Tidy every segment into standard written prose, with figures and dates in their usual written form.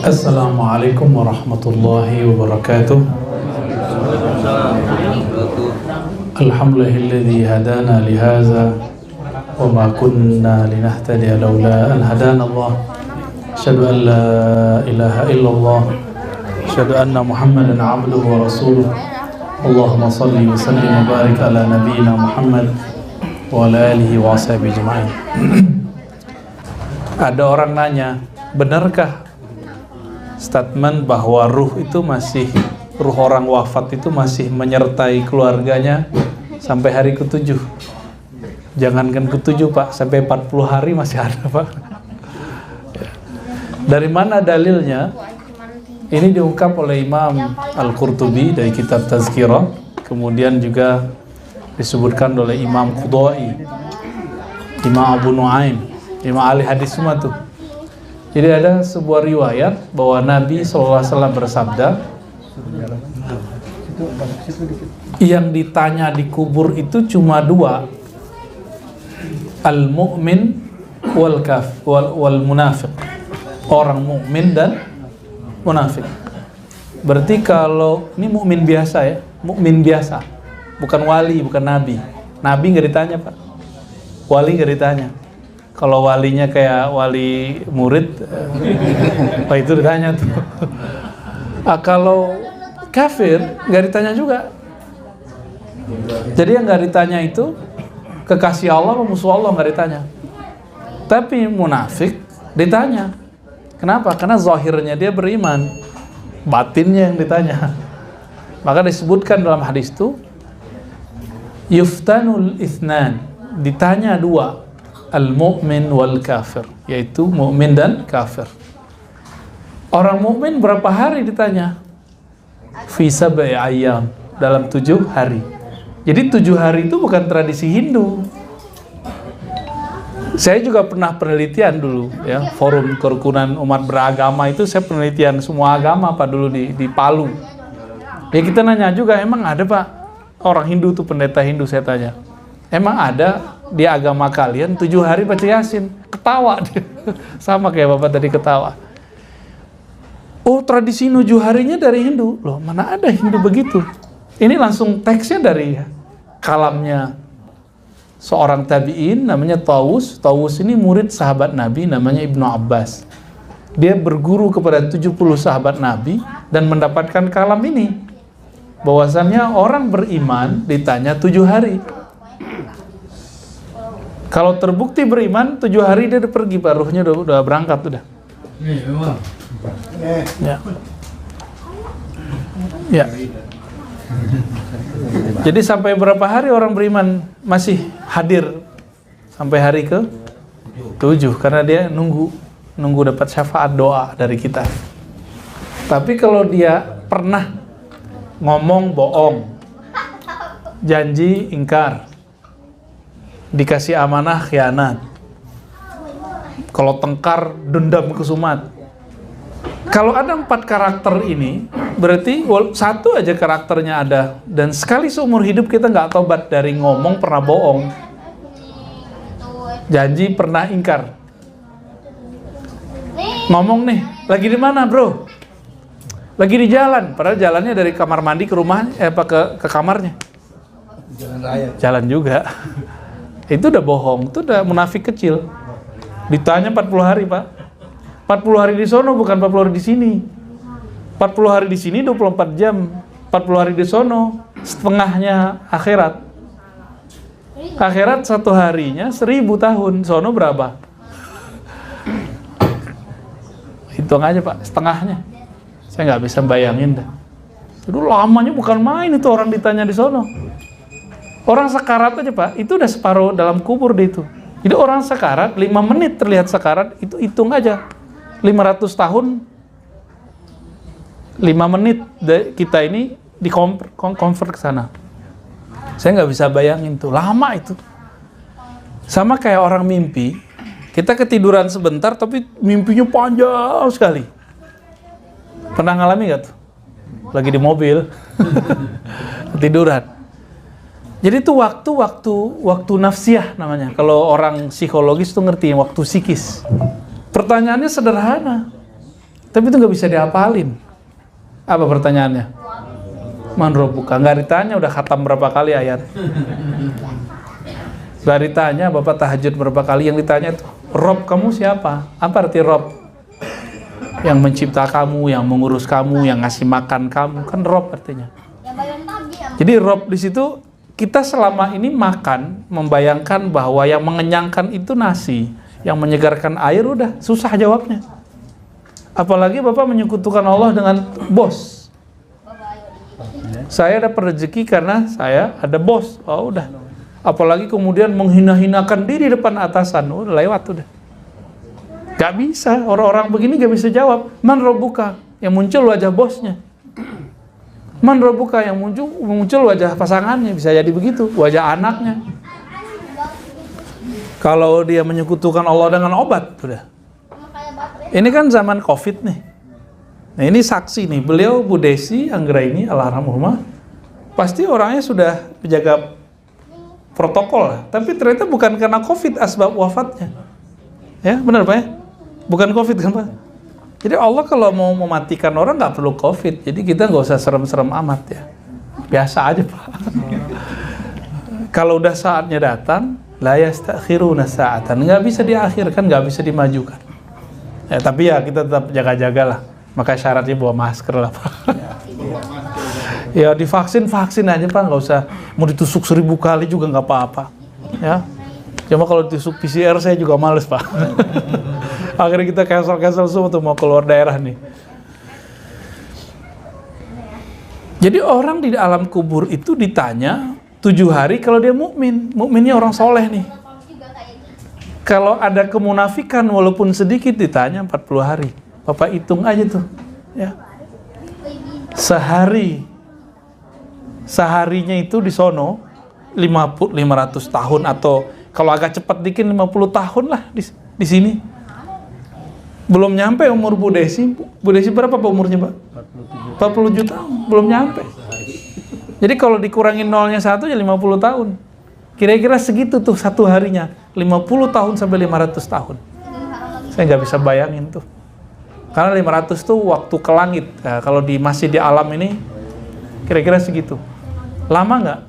Assalamualaikum warahmatullahi wabarakatuh. Alhamdulillahilladzi hadana lihaza wa ma kunna linahtadiya laula an hadana Allah. Asyhadu an la ilaha illallah. Asyhadu anna Muhammadan abduhu wa rasuluh. Allahumma salli wa sallim wa barik ala nabiyyina Muhammad wa ala alihi wa ashabihi ajma'in. Ada orang nanya, benarkah statement bahwa ruh orang wafat itu masih menyertai keluarganya sampai hari ke-7? Jangankan ke-7 Pak, sampai 40 hari masih ada Pak. Dari mana dalilnya? Ini diungkap oleh Imam Al-Qurtubi dari kitab Tazkirah, kemudian juga disebutkan oleh Imam Qudai, Imam Abu Nuaim, Imam ahli hadis semua tuh. Jadi ada sebuah riwayat bahwa Nabi SAW bersabda, yang ditanya di kubur itu cuma dua, al-mu'min wal munafiq, orang mukmin dan munafik. Berarti kalau ini mukmin biasa ya, mukmin biasa, bukan wali, bukan nabi. Nabi nggak ditanya Pak, wali nggak ditanya. Kalau walinya kayak wali murid, Pak itu ditanya tuh. Kalau kafir nggak ditanya juga. Jadi yang nggak ditanya itu kekasih Allah, musuh Allah nggak ditanya. Tapi munafik ditanya. Kenapa? Karena zahirnya dia beriman, batinnya yang ditanya. Maka disebutkan dalam hadis itu, yuftanul itsnan, ditanya dua, al-mu'min wal kafir, yaitu mukmin dan kafir. Orang mukmin berapa hari ditanya? Fi sab'i ayyam, dalam 7 hari. Jadi 7 hari itu bukan tradisi Hindu. Saya juga pernah penelitian dulu ya, forum kerukunan umat beragama itu saya penelitian semua agama Pak dulu di Palu. Ya kita nanya juga, emang ada Pak orang Hindu tuh, pendeta Hindu, saya tanya, emang ada di agama kalian 7 hari baca Yasin? Ketawa dia. Sama kayak Bapak tadi ketawa. Oh, tradisi 7 harinya dari Hindu. Loh, mana ada Hindu begitu? Ini langsung teksnya dari kalamnya seorang tabi'in namanya Tawus. Tawus ini murid sahabat Nabi namanya Ibnu Abbas. Dia berguru kepada 70 sahabat Nabi dan mendapatkan kalam ini. Bahwasannya orang beriman ditanya 7 hari. Kalau terbukti beriman 7 hari dia udah pergi Pak, ruhnya udah berangkat udah. Ya. Ya. Jadi sampai berapa hari orang beriman masih hadir? Sampai hari ke-7, karena dia nunggu dapat syafaat doa dari kita. Tapi kalau dia pernah ngomong bohong, janji ingkar, dikasih amanah khianat, kalau tengkar dendam kesumat. Kalau ada 4 karakter ini, berarti satu aja karakternya ada, dan sekali seumur hidup kita nggak tobat dari ngomong pernah bohong, janji pernah ingkar. Ngomong nih, lagi di mana bro? Lagi di jalan, padahal jalannya dari kamar mandi ke rumah, ke kamarnya. Jalan raya. Jalan juga. Itu udah bohong, itu udah munafik kecil. Ditanya 40 hari Pak. 40 hari di sono bukan 40 hari di sini. 40 hari di sini 24 jam. 40 hari di sono setengahnya akhirat. Akhirat 1 harinya 1000 tahun. Sono berapa? Hitung aja Pak, setengahnya. Saya nggak bisa bayangin dah. Itu lamanya bukan main itu orang ditanya di sono. Orang sekarat aja Pak, itu udah separuh dalam kubur deh itu. Jadi orang sekarat 5 menit terlihat sekarat, itu hitung aja 500 tahun 5 menit kita ini convert ke sana. Saya nggak bisa bayangin tuh, lama itu. Sama kayak orang mimpi, kita ketiduran sebentar tapi mimpinya panjang sekali. Pernah ngalami nggak tuh? Lagi di mobil ketiduran. Jadi itu waktu nafsiyah namanya. Kalau orang psikologis tuh ngerti waktu psikis. Pertanyaannya sederhana, Tapi itu nggak bisa dihafalin. Apa pertanyaannya? Man rabbuka. Nggak ditanya udah khatam berapa kali ayat. Nggak ditanya Bapak tahajud berapa kali. Yang ditanya itu, Rob kamu siapa? Apa arti Rob? Yang mencipta kamu, yang mengurus kamu, yang ngasih makan kamu. Kan Rob artinya. Jadi Rob di situ kita selama ini makan membayangkan bahwa yang mengenyangkan itu nasi, yang menyegarkan air, udah susah jawabnya. Apalagi Bapak menyekutukan Allah dengan bos. Saya dapat rezeki karena saya ada bos. Oh udah. Apalagi kemudian menghina-hinakan diri depan atasan, udah lewat udah. Gak bisa, orang-orang begini gak bisa jawab. Man rabbuka, yang muncul wajah bosnya. Man rabbuka, yang muncul wajah pasangannya, bisa jadi begitu, wajah anaknya. Kalau dia menyekutukan Allah dengan obat, udah. Ini kan zaman Covid nih. Nah ini saksi nih, beliau Bu Desi Anggraini almarhumah, pasti orangnya sudah menjaga protokol lah. Tapi ternyata bukan karena Covid asbab wafatnya. Ya benar Pak ya? Bukan Covid kan Pak? Jadi Allah kalau mau mematikan orang nggak perlu Covid. Jadi kita nggak usah serem-serem amat ya. Biasa aja Pak. Kalau udah saatnya datang, la yastakhiruna sa'atan. Nggak bisa diakhirkan, nggak bisa dimajukan. Ya, tapi ya kita tetap jaga-jaga lah. Maka syaratnya bawa masker lah Pak. Ya divaksin aja Pak, nggak usah mau ditusuk 1000 kali juga nggak apa-apa. Ya. Cuma kalau ditusuk PCR saya juga males Pak. Akhirnya kita cancel semua tuh mau keluar daerah nih. Jadi orang di alam kubur itu ditanya 7 hari kalau dia mukmin, mukminnya orang soleh nih. Kalau ada kemunafikan walaupun sedikit ditanya 40 hari. Bapak hitung aja tuh, ya. Seharinya itu di sono 500 tahun atau kalau agak cepat dikit 50 tahun lah di sini. Belum nyampe umur Bu Desi. Bu Desi berapa Pak umurnya Pak? 47 tahun, belum nyampe. Jadi kalau dikurangin nolnya 1 ya 50 tahun. Kira-kira segitu tuh satu harinya, 50 tahun sampai 500 tahun. Saya nggak bisa bayangin tuh. Karena 500 tuh waktu ke langit. Nah, kalau masih di alam ini, kira-kira segitu. Lama nggak?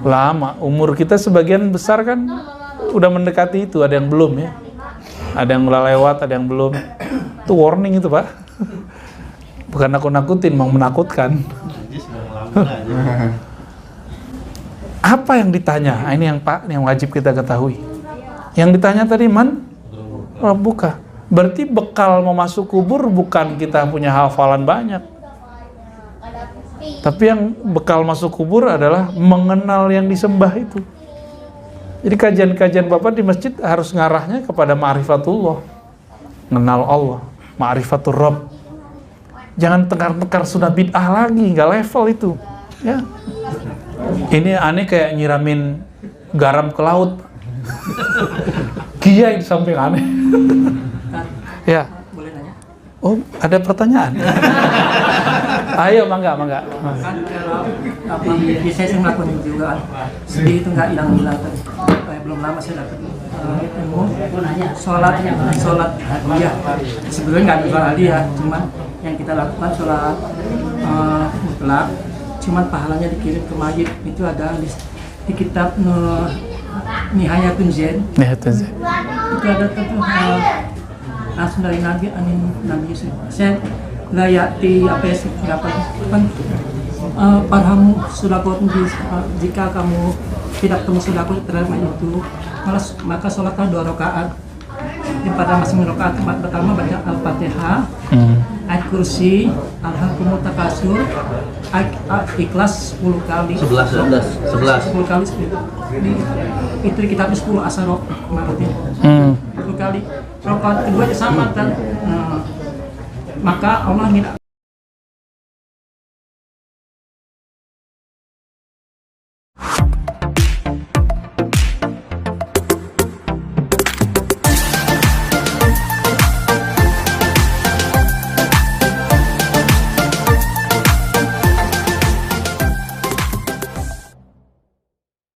Lama. Umur kita sebagian besar kan udah mendekati itu, ada yang belum ya. Ada yang udah lewat, ada yang belum. Itu warning itu Pak. Bukan nakut-nakutin, mau menakutkan. Apa yang ditanya? Ini yang Pak, yang wajib kita ketahui. Yang ditanya tadi man rabbuka. Berarti bekal mau masuk kubur bukan kita punya hafalan banyak. Tapi yang bekal masuk kubur adalah mengenal yang disembah itu. Jadi kajian-kajian Bapak di masjid harus ngarahnya kepada ma'rifatullah. Mengenal Allah, ma'rifatur Rabb. Jangan tekar-tekar sunnah bid'ah lagi, nggak level itu. Ya. Ini aneh kayak nyiramin garam ke laut. Kiai di samping aneh. Ya. Boleh nanya? Oh, ada pertanyaan? Ayo, mangga. Kan kalau apa saya sering melakukan juga kan, sedih itu nggak hilang-hilang kan. Belum lama saya dapat ilmu sholat hadiah. Sebenarnya nggak ada sholat hadiah, cuman yang kita lakukan sholat mutlak, cuman pahalanya dikirim ke masjid. Itu ada di kitab Nihayatun Zen. Itu ada langsung dari Nabi Yusuf. Saya layati apa ya kan parhamu sudakot jika kamu tidak ketemu sudakot terhadap itu maka sholatlah 2 rakaat. Pada masing-masing rakaat pertama baca Al-Fatihah, ayat kursi, Alhaakumut Takasur, Ikhlas 10 kali. 10 kali. Itu di kitabnya 10 Asaro maksudnya. 10 kali. Rakaat kedua sama kan. Maka Allah